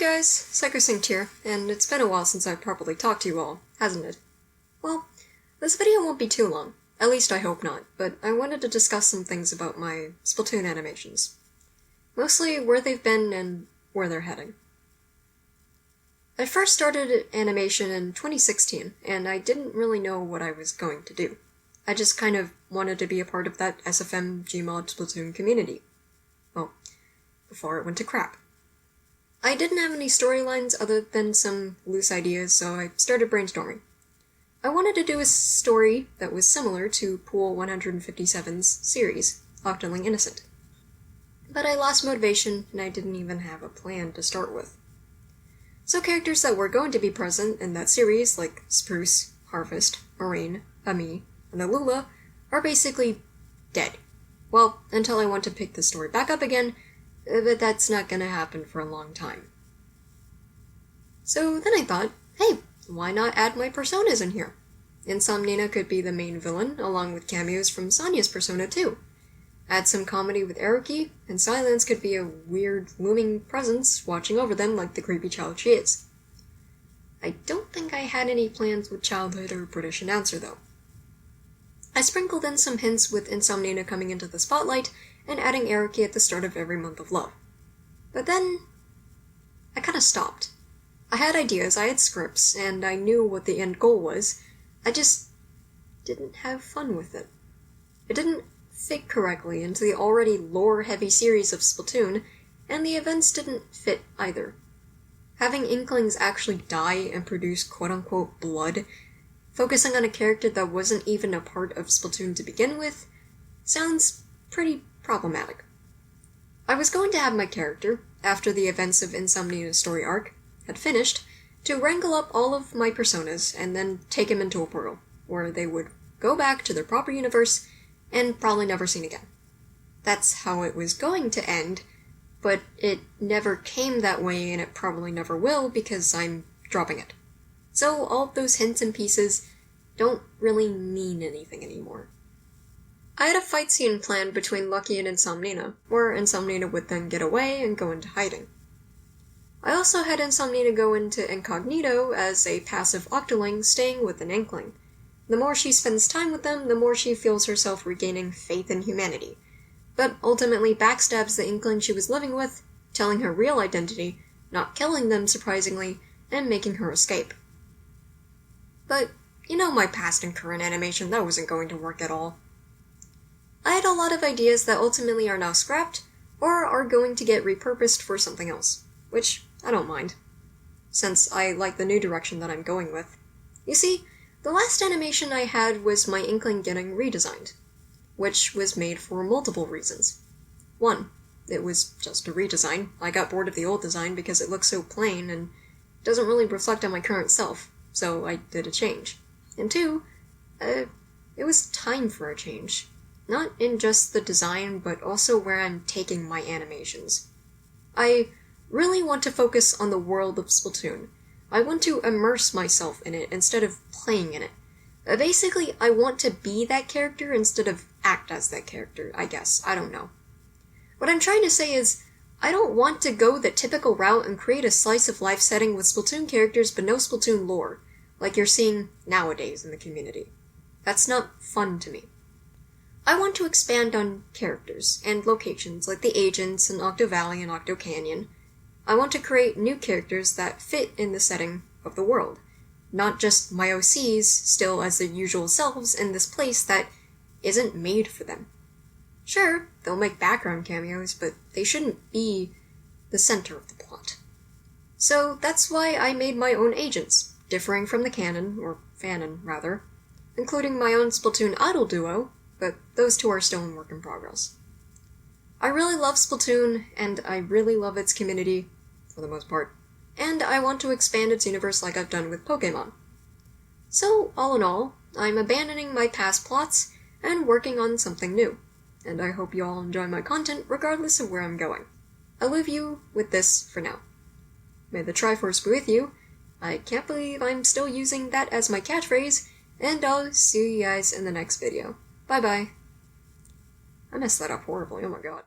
guys, PsychoSynced here, and it's been a while since I've properly talked to you all, hasn't it? Well, this video won't be too long, at least I hope not, but I wanted to discuss some things about my Splatoon animations. Mostly where they've been and where they're heading. I first started animation in 2016, and I didn't really know what I was going to do. I just kind of wanted to be a part of that SFM Gmod Splatoon community. Well, before it went to crap. I didn't have any storylines other than some loose ideas, so I started brainstorming. I wanted to do a story that was similar to Pool 157's series, Octoling Innocent. But I lost motivation, and I didn't even have a plan to start with. So characters that were going to be present in that series, like Spruce, Harvest, Marine, Ami, and Alula, are basically dead. Well, until I want to pick the story back up again, but that's not gonna happen for a long time. So then I thought, hey, why not add my personas in here? Insomnina could be the main villain, along with cameos from Sonya's persona too. Add some comedy with Eruki, and Silence could be a weird, looming presence watching over them like the creepy child she is. I don't think I had any plans with childhood or British announcer though. I sprinkled in some hints with Insomnina coming into the spotlight and adding Eruki at the start of every month of love. But then, I kinda stopped. I had ideas, I had scripts, and I knew what the end goal was. I just didn't have fun with it. It didn't fit correctly into the already lore-heavy series of Splatoon, and the events didn't fit either. Having Inklings actually die and produce quote-unquote blood, focusing on a character that wasn't even a part of Splatoon to begin with, sounds pretty problematic. I was going to have my character, after the events of Insomnia's story arc had finished, to wrangle up all of my personas and then take him into a portal, where they would go back to their proper universe and probably never seen again. That's how it was going to end, but it never came that way and it probably never will because I'm dropping it. So all of those hints and pieces don't really mean anything anymore. I had a fight scene planned between Lucky and Insomnina, where Insomnina would then get away and go into hiding. I also had Insomnina go into incognito as a passive Octoling staying with an Inkling. The more she spends time with them, the more she feels herself regaining faith in humanity, but ultimately backstabs the Inkling she was living with, telling her real identity, not killing them surprisingly, and making her escape. But, you know my past and current animation, that wasn't going to work at all. I had a lot of ideas that ultimately are now scrapped, or are going to get repurposed for something else, which I don't mind, since I like the new direction that I'm going with. You see, the last animation I had was my Inkling getting redesigned, which was made for multiple reasons. One, it was just a redesign. I got bored of the old design because it looks so plain and doesn't really reflect on my current self, so I did a change. And two, it was time for a change. Not in just the design, but also where I'm taking my animations. I really want to focus on the world of Splatoon. I want to immerse myself in it instead of playing in it. Basically, I want to be that character instead of act as that character, I guess. I don't know. What I'm trying to say is, I don't want to go the typical route and create a slice-of-life setting with Splatoon characters but no Splatoon lore, like you're seeing nowadays in the community. That's not fun to me. I want to expand on characters and locations like the Agents in Octo Valley and Octo Canyon. I want to create new characters that fit in the setting of the world, not just my OCs still as their usual selves in this place that isn't made for them. Sure, they'll make background cameos, but they shouldn't be the center of the plot. So that's why I made my own agents, differing from the canon, or fanon rather, including my own Splatoon idol duo, but those two are still in work in progress. I really love Splatoon, and I really love its community, for the most part, and I want to expand its universe like I've done with Pokémon. So, all in all, I'm abandoning my past plots and working on something new, and I hope you all enjoy my content regardless of where I'm going. I'll leave you with this for now. May the Triforce be with you. I can't believe I'm still using that as my catchphrase, and I'll see you guys in the next video. Bye-bye. I messed that up horribly, oh my god.